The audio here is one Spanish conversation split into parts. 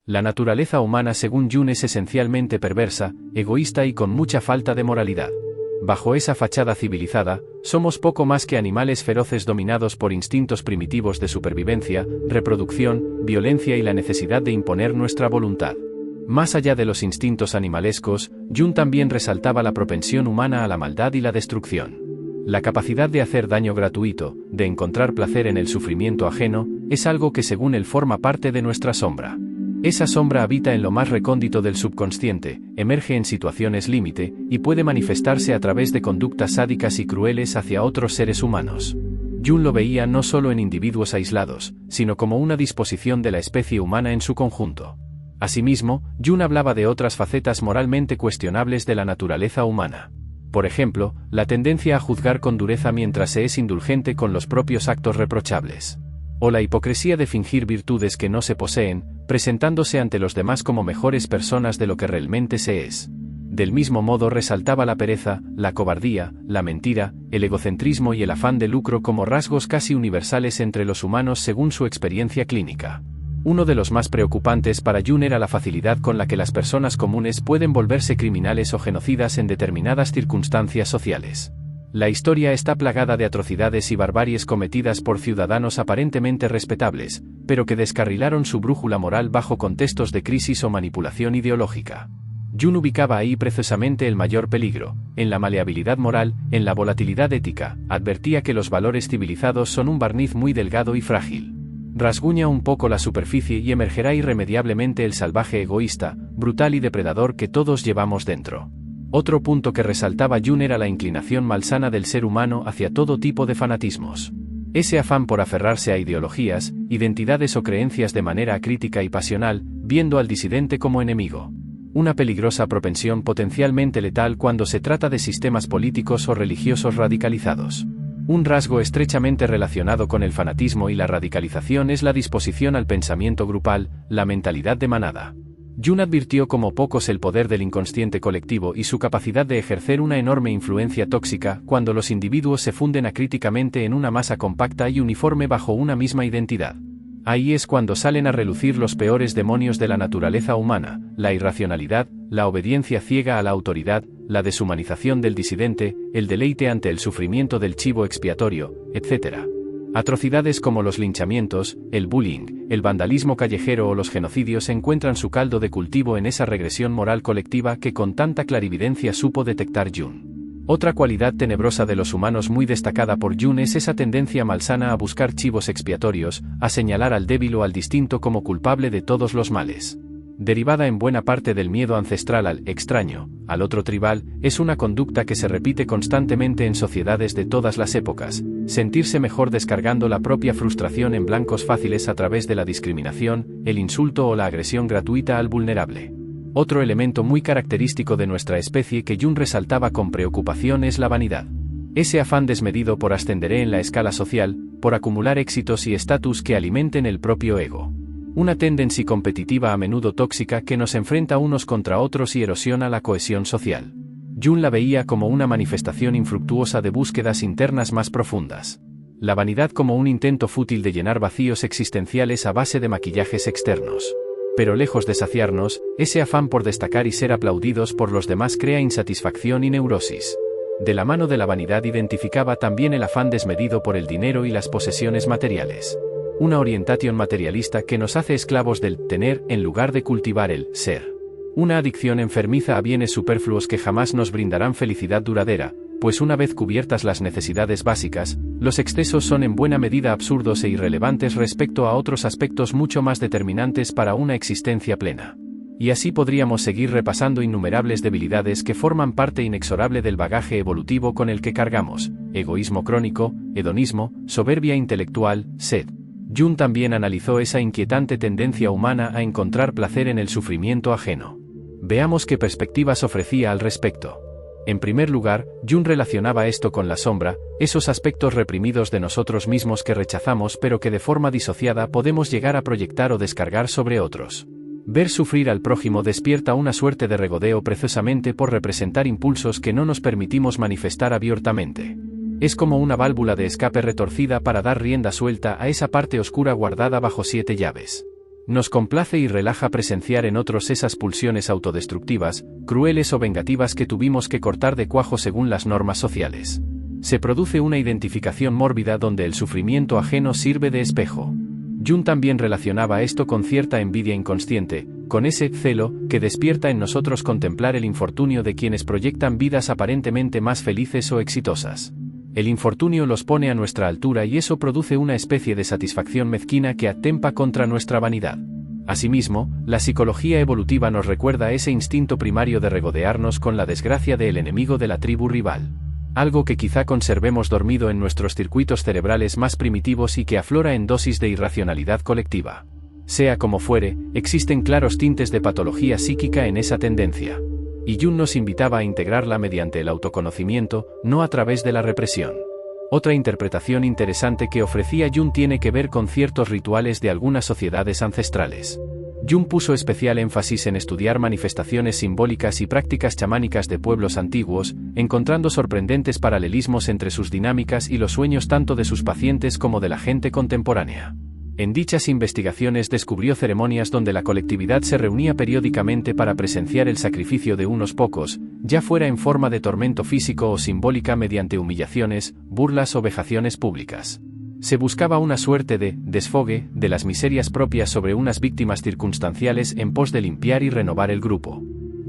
La naturaleza humana según Jung es esencialmente perversa, egoísta y con mucha falta de moralidad. Bajo esa fachada civilizada, somos poco más que animales feroces dominados por instintos primitivos de supervivencia, reproducción, violencia y la necesidad de imponer nuestra voluntad. Más allá de los instintos animalescos, Jung también resaltaba la propensión humana a la maldad y la destrucción. La capacidad de hacer daño gratuito, de encontrar placer en el sufrimiento ajeno, es algo que según él forma parte de nuestra sombra. Esa sombra habita en lo más recóndito del subconsciente, emerge en situaciones límite, y puede manifestarse a través de conductas sádicas y crueles hacia otros seres humanos. Jung lo veía no solo en individuos aislados, sino como una disposición de la especie humana en su conjunto. Asimismo, Jung hablaba de otras facetas moralmente cuestionables de la naturaleza humana. Por ejemplo, la tendencia a juzgar con dureza mientras se es indulgente con los propios actos reprochables. O la hipocresía de fingir virtudes que no se poseen, presentándose ante los demás como mejores personas de lo que realmente se es. Del mismo modo resaltaba la pereza, la cobardía, la mentira, el egocentrismo y el afán de lucro como rasgos casi universales entre los humanos según su experiencia clínica. Uno de los más preocupantes para Jung era la facilidad con la que las personas comunes pueden volverse criminales o genocidas en determinadas circunstancias sociales. La historia está plagada de atrocidades y barbaries cometidas por ciudadanos aparentemente respetables, pero que descarrilaron su brújula moral bajo contextos de crisis o manipulación ideológica. Jung ubicaba ahí precisamente el mayor peligro, en la maleabilidad moral, en la volatilidad ética, advertía que los valores civilizados son un barniz muy delgado y frágil. Rasguña un poco la superficie y emergerá irremediablemente el salvaje egoísta, brutal y depredador que todos llevamos dentro. Otro punto que resaltaba Jung era la inclinación malsana del ser humano hacia todo tipo de fanatismos. Ese afán por aferrarse a ideologías, identidades o creencias de manera acrítica y pasional, viendo al disidente como enemigo. Una peligrosa propensión potencialmente letal cuando se trata de sistemas políticos o religiosos radicalizados. Un rasgo estrechamente relacionado con el fanatismo y la radicalización es la disposición al pensamiento grupal, la mentalidad de manada. Jung advirtió como pocos el poder del inconsciente colectivo y su capacidad de ejercer una enorme influencia tóxica cuando los individuos se funden acríticamente en una masa compacta y uniforme bajo una misma identidad. Ahí es cuando salen a relucir los peores demonios de la naturaleza humana, la irracionalidad, la obediencia ciega a la autoridad, la deshumanización del disidente, el deleite ante el sufrimiento del chivo expiatorio, etc. Atrocidades como los linchamientos, el bullying, el vandalismo callejero o los genocidios encuentran su caldo de cultivo en esa regresión moral colectiva que con tanta clarividencia supo detectar Jung. Otra cualidad tenebrosa de los humanos muy destacada por Jung es esa tendencia malsana a buscar chivos expiatorios, a señalar al débil o al distinto como culpable de todos los males. Derivada en buena parte del miedo ancestral al extraño, al otro tribal, es una conducta que se repite constantemente en sociedades de todas las épocas, sentirse mejor descargando la propia frustración en blancos fáciles a través de la discriminación, el insulto o la agresión gratuita al vulnerable. Otro elemento muy característico de nuestra especie que Jung resaltaba con preocupación es la vanidad. Ese afán desmedido por ascender en la escala social, por acumular éxitos y estatus que alimenten el propio ego. Una tendencia competitiva a menudo tóxica que nos enfrenta unos contra otros y erosiona la cohesión social. Jung la veía como una manifestación infructuosa de búsquedas internas más profundas. La vanidad como un intento fútil de llenar vacíos existenciales a base de maquillajes externos. Pero lejos de saciarnos, ese afán por destacar y ser aplaudidos por los demás crea insatisfacción y neurosis. De la mano de la vanidad identificaba también el afán desmedido por el dinero y las posesiones materiales. Una orientación materialista que nos hace esclavos del tener en lugar de cultivar el ser. Una adicción enfermiza a bienes superfluos que jamás nos brindarán felicidad duradera, pues una vez cubiertas las necesidades básicas, los excesos son en buena medida absurdos e irrelevantes respecto a otros aspectos mucho más determinantes para una existencia plena. Y así podríamos seguir repasando innumerables debilidades que forman parte inexorable del bagaje evolutivo con el que cargamos: egoísmo crónico, hedonismo, soberbia intelectual, sed. Jung también analizó esa inquietante tendencia humana a encontrar placer en el sufrimiento ajeno. Veamos qué perspectivas ofrecía al respecto. En primer lugar, Jung relacionaba esto con la sombra, esos aspectos reprimidos de nosotros mismos que rechazamos pero que de forma disociada podemos llegar a proyectar o descargar sobre otros. Ver sufrir al prójimo despierta una suerte de regodeo precisamente por representar impulsos que no nos permitimos manifestar abiertamente. Es como una válvula de escape retorcida para dar rienda suelta a esa parte oscura guardada bajo 7 llaves. Nos complace y relaja presenciar en otros esas pulsiones autodestructivas, crueles o vengativas que tuvimos que cortar de cuajo según las normas sociales. Se produce una identificación mórbida donde el sufrimiento ajeno sirve de espejo. Jung también relacionaba esto con cierta envidia inconsciente, con ese celo que despierta en nosotros contemplar el infortunio de quienes proyectan vidas aparentemente más felices o exitosas. El infortunio los pone a nuestra altura y eso produce una especie de satisfacción mezquina que atenta contra nuestra vanidad. Asimismo, la psicología evolutiva nos recuerda ese instinto primario de regodearnos con la desgracia del enemigo de la tribu rival. Algo que quizá conservemos dormido en nuestros circuitos cerebrales más primitivos y que aflora en dosis de irracionalidad colectiva. Sea como fuere, existen claros tintes de patología psíquica en esa tendencia. Y Jung nos invitaba a integrarla mediante el autoconocimiento, no a través de la represión. Otra interpretación interesante que ofrecía Jung tiene que ver con ciertos rituales de algunas sociedades ancestrales. Jung puso especial énfasis en estudiar manifestaciones simbólicas y prácticas chamánicas de pueblos antiguos, encontrando sorprendentes paralelismos entre sus dinámicas y los sueños tanto de sus pacientes como de la gente contemporánea. En dichas investigaciones descubrió ceremonias donde la colectividad se reunía periódicamente para presenciar el sacrificio de unos pocos, ya fuera en forma de tormento físico o simbólica mediante humillaciones, burlas o vejaciones públicas. Se buscaba una suerte de desfogue de las miserias propias sobre unas víctimas circunstanciales en pos de limpiar y renovar el grupo.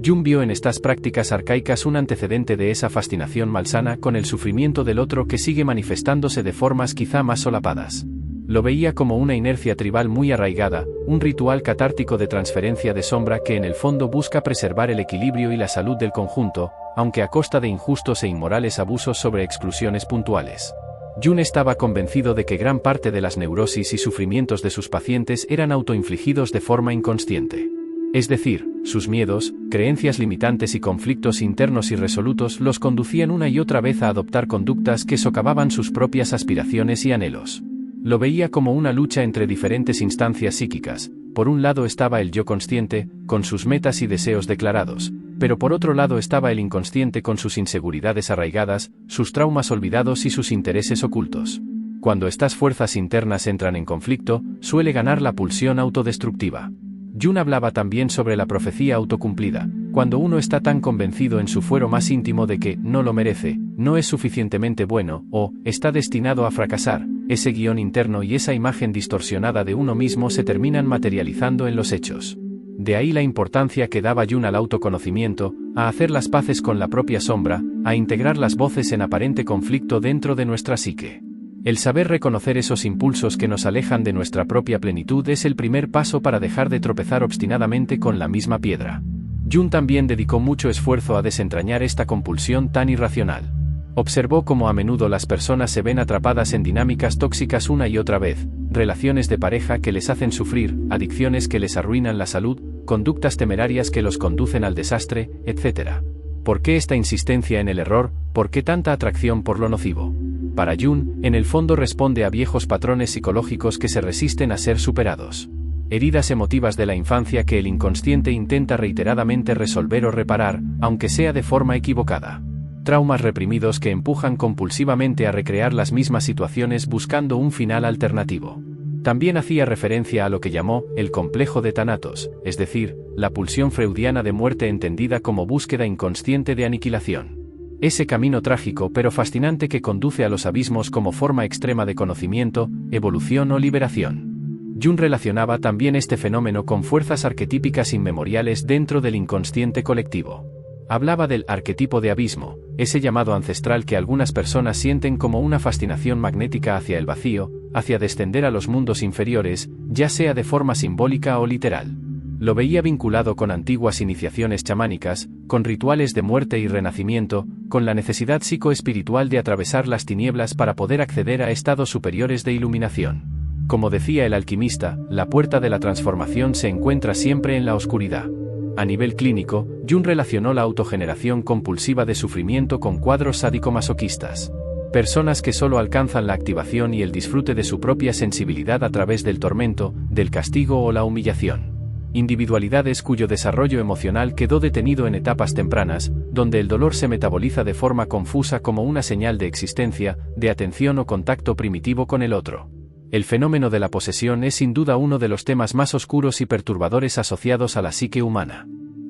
Jung vio en estas prácticas arcaicas un antecedente de esa fascinación malsana con el sufrimiento del otro que sigue manifestándose de formas quizá más solapadas. Lo veía como una inercia tribal muy arraigada, un ritual catártico de transferencia de sombra que en el fondo busca preservar el equilibrio y la salud del conjunto, aunque a costa de injustos e inmorales abusos sobre exclusiones puntuales. Jung estaba convencido de que gran parte de las neurosis y sufrimientos de sus pacientes eran autoinfligidos de forma inconsciente. Es decir, sus miedos, creencias limitantes y conflictos internos irresolutos los conducían una y otra vez a adoptar conductas que socavaban sus propias aspiraciones y anhelos. Lo veía como una lucha entre diferentes instancias psíquicas. Por un lado estaba el yo consciente, con sus metas y deseos declarados, pero por otro lado estaba el inconsciente con sus inseguridades arraigadas, sus traumas olvidados y sus intereses ocultos. Cuando estas fuerzas internas entran en conflicto, suele ganar la pulsión autodestructiva. Jung hablaba también sobre la profecía autocumplida. Cuando uno está tan convencido en su fuero más íntimo de que no lo merece, no es suficientemente bueno, o está destinado a fracasar, ese guión interno y esa imagen distorsionada de uno mismo se terminan materializando en los hechos. De ahí la importancia que daba Jung al autoconocimiento, a hacer las paces con la propia sombra, a integrar las voces en aparente conflicto dentro de nuestra psique. El saber reconocer esos impulsos que nos alejan de nuestra propia plenitud es el primer paso para dejar de tropezar obstinadamente con la misma piedra. Jung también dedicó mucho esfuerzo a desentrañar esta compulsión tan irracional. Observó cómo a menudo las personas se ven atrapadas en dinámicas tóxicas una y otra vez, relaciones de pareja que les hacen sufrir, adicciones que les arruinan la salud, conductas temerarias que los conducen al desastre, etc. ¿Por qué esta insistencia en el error? ¿Por qué tanta atracción por lo nocivo? Para Jung, en el fondo responde a viejos patrones psicológicos que se resisten a ser superados. Heridas emotivas de la infancia que el inconsciente intenta reiteradamente resolver o reparar, aunque sea de forma equivocada. Traumas reprimidos que empujan compulsivamente a recrear las mismas situaciones buscando un final alternativo. También hacía referencia a lo que llamó el complejo de Thanatos, es decir, la pulsión freudiana de muerte entendida como búsqueda inconsciente de aniquilación. Ese camino trágico pero fascinante que conduce a los abismos como forma extrema de conocimiento, evolución o liberación. Jung relacionaba también este fenómeno con fuerzas arquetípicas inmemoriales dentro del inconsciente colectivo. Hablaba del arquetipo de abismo, ese llamado ancestral que algunas personas sienten como una fascinación magnética hacia el vacío, hacia descender a los mundos inferiores, ya sea de forma simbólica o literal. Lo veía vinculado con antiguas iniciaciones chamánicas, con rituales de muerte y renacimiento, con la necesidad psicoespiritual de atravesar las tinieblas para poder acceder a estados superiores de iluminación. Como decía el alquimista, la puerta de la transformación se encuentra siempre en la oscuridad. A nivel clínico, Jung relacionó la autogeneración compulsiva de sufrimiento con cuadros sádico-masoquistas. Personas que solo alcanzan la activación y el disfrute de su propia sensibilidad a través del tormento, del castigo o la humillación. Individualidades cuyo desarrollo emocional quedó detenido en etapas tempranas, donde el dolor se metaboliza de forma confusa como una señal de existencia, de atención o contacto primitivo con el otro. El fenómeno de la posesión es sin duda uno de los temas más oscuros y perturbadores asociados a la psique humana.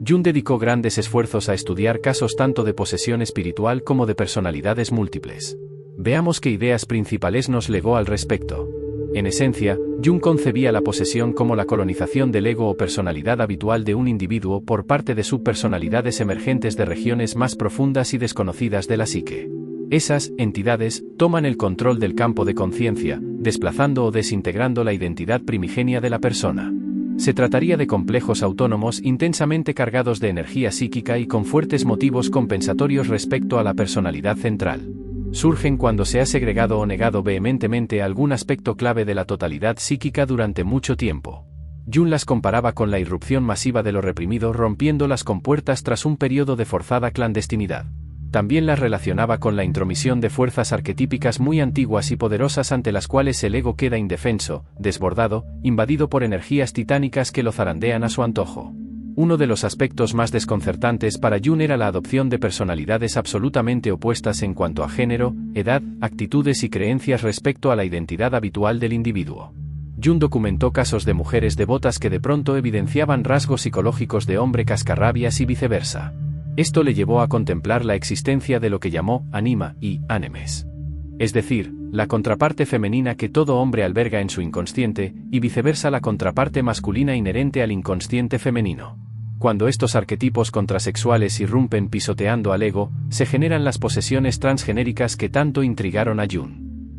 Jung dedicó grandes esfuerzos a estudiar casos tanto de posesión espiritual como de personalidades múltiples. Veamos qué ideas principales nos legó al respecto. En esencia, Jung concebía la posesión como la colonización del ego o personalidad habitual de un individuo por parte de subpersonalidades emergentes de regiones más profundas y desconocidas de la psique. Esas entidades toman el control del campo de conciencia, desplazando o desintegrando la identidad primigenia de la persona. Se trataría de complejos autónomos intensamente cargados de energía psíquica y con fuertes motivos compensatorios respecto a la personalidad central. Surgen cuando se ha segregado o negado vehementemente algún aspecto clave de la totalidad psíquica durante mucho tiempo. Jung las comparaba con la irrupción masiva de lo reprimido rompiendo las compuertas tras un periodo de forzada clandestinidad. También las relacionaba con la intromisión de fuerzas arquetípicas muy antiguas y poderosas ante las cuales el ego queda indefenso, desbordado, invadido por energías titánicas que lo zarandean a su antojo. Uno de los aspectos más desconcertantes para Jung era la adopción de personalidades absolutamente opuestas en cuanto a género, edad, actitudes y creencias respecto a la identidad habitual del individuo. Jung documentó casos de mujeres devotas que de pronto evidenciaban rasgos psicológicos de hombre cascarrabias y viceversa. Esto le llevó a contemplar la existencia de lo que llamó anima y animes. Es decir, la contraparte femenina que todo hombre alberga en su inconsciente, y viceversa la contraparte masculina inherente al inconsciente femenino. Cuando estos arquetipos contrasexuales irrumpen pisoteando al ego, se generan las posesiones transgenéricas que tanto intrigaron a Jung.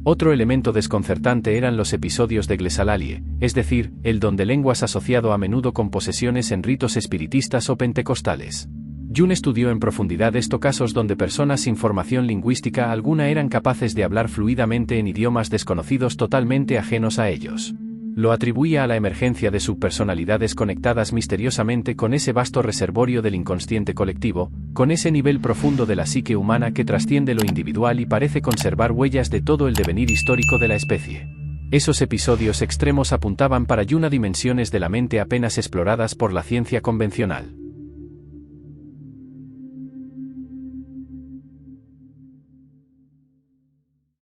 Otro elemento desconcertante eran los episodios de glesalalie, es decir, el don de lenguas asociado a menudo con posesiones en ritos espiritistas o pentecostales. Jung estudió en profundidad estos casos donde personas sin formación lingüística alguna eran capaces de hablar fluidamente en idiomas desconocidos totalmente ajenos a ellos. Lo atribuía a la emergencia de subpersonalidades conectadas misteriosamente con ese vasto reservorio del inconsciente colectivo, con ese nivel profundo de la psique humana que trasciende lo individual y parece conservar huellas de todo el devenir histórico de la especie. Esos episodios extremos apuntaban para Jung a dimensiones de la mente apenas exploradas por la ciencia convencional.